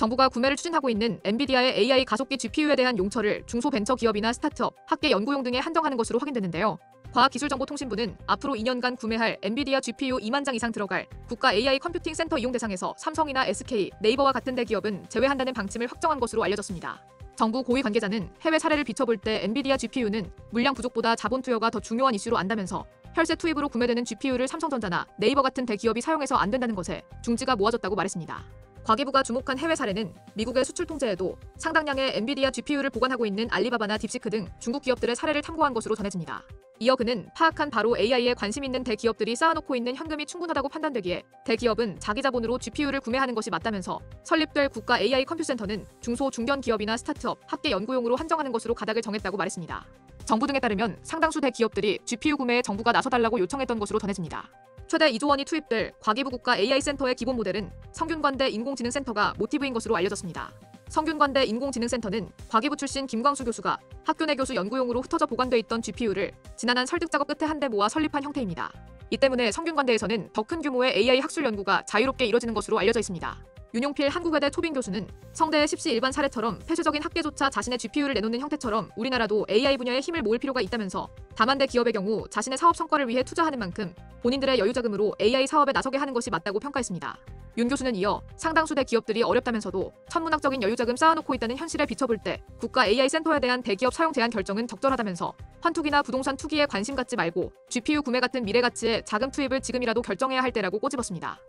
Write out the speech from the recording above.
정부가 구매를 추진하고 있는 엔비디아의 AI 가속기 GPU에 대한 용처를 중소벤처기업이나 스타트업, 학계 연구용 등에 한정하는 것으로 확인됐는데요. 과학기술정보통신부는 앞으로 2년간 구매할 엔비디아 GPU 2만 장 이상 들어갈 국가 AI 컴퓨팅 센터 이용 대상에서 삼성이나 SK, 네이버와 같은 대기업은 제외한다는 방침을 확정한 것으로 알려졌습니다. 정부 고위 관계자는 해외 사례를 비춰볼 때 엔비디아 GPU는 물량 부족보다 자본 투여가 더 중요한 이슈로 안다면서 혈세 투입으로 구매되는 GPU를 삼성전자나 네이버 같은 대기업이 사용해서 안 된다는 것에 중지가 모아졌다고 말했습니다. 과기부가 주목한 해외 사례는 미국의 수출 통제에도 상당량의 엔비디아 GPU를 보관하고 있는 알리바바나 딥시크 등 중국 기업들의 사례를 탐구한 것으로 전해집니다. 이어 그는 파악한 바로 AI에 관심 있는 대기업들이 쌓아놓고 있는 현금이 충분하다고 판단되기에 대기업은 자기 자본으로 GPU를 구매하는 것이 맞다면서 설립될 국가 AI 컴퓨센터는 중소 중견 기업이나 스타트업, 학계 연구용으로 한정하는 것으로 가닥을 정했다고 말했습니다. 정부 등에 따르면 상당수 대기업들이 GPU 구매에 정부가 나서달라고 요청했던 것으로 전해집니다. 최대 2조 원이 투입될 과기부 국가 AI 센터의 기본 모델은 성균관대 인공지능센터가 모티브인 것으로 알려졌습니다. 성균관대 인공지능센터는 과기부 출신 김광수 교수가 학교 내 교수 연구용으로 흩어져 보관돼 있던 GPU를 지난한 설득 작업 끝에 한데 모아 설립한 형태입니다. 이 때문에 성균관대에서는 더 큰 규모의 AI 학술 연구가 자유롭게 이뤄지는 것으로 알려져 있습니다. 윤용필 한국외대 초빙 교수는 성대의 십시 일반 사례처럼 폐쇄적인 학계조차 자신의 GPU를 내놓는 형태처럼 우리나라도 AI 분야에 힘을 모을 필요가 있다면서 다만 대기업의 경우 자신의 사업 성과를 위해 투자하는 만큼 본인들의 여유자금으로 AI 사업에 나서게 하는 것이 맞다고 평가했습니다. 윤 교수는 이어 상당수 대기업들이 어렵다면서도 천문학적인 여유자금 쌓아놓고 있다는 현실에 비춰볼 때 국가 AI 센터에 대한 대기업 사용 제한 결정은 적절하다면서 환투기나 부동산 투기에 관심 갖지 말고 GPU 구매 같은 미래 가치에 자금 투입을 지금이라도 결정해야 할 때라고 꼬집었습니다.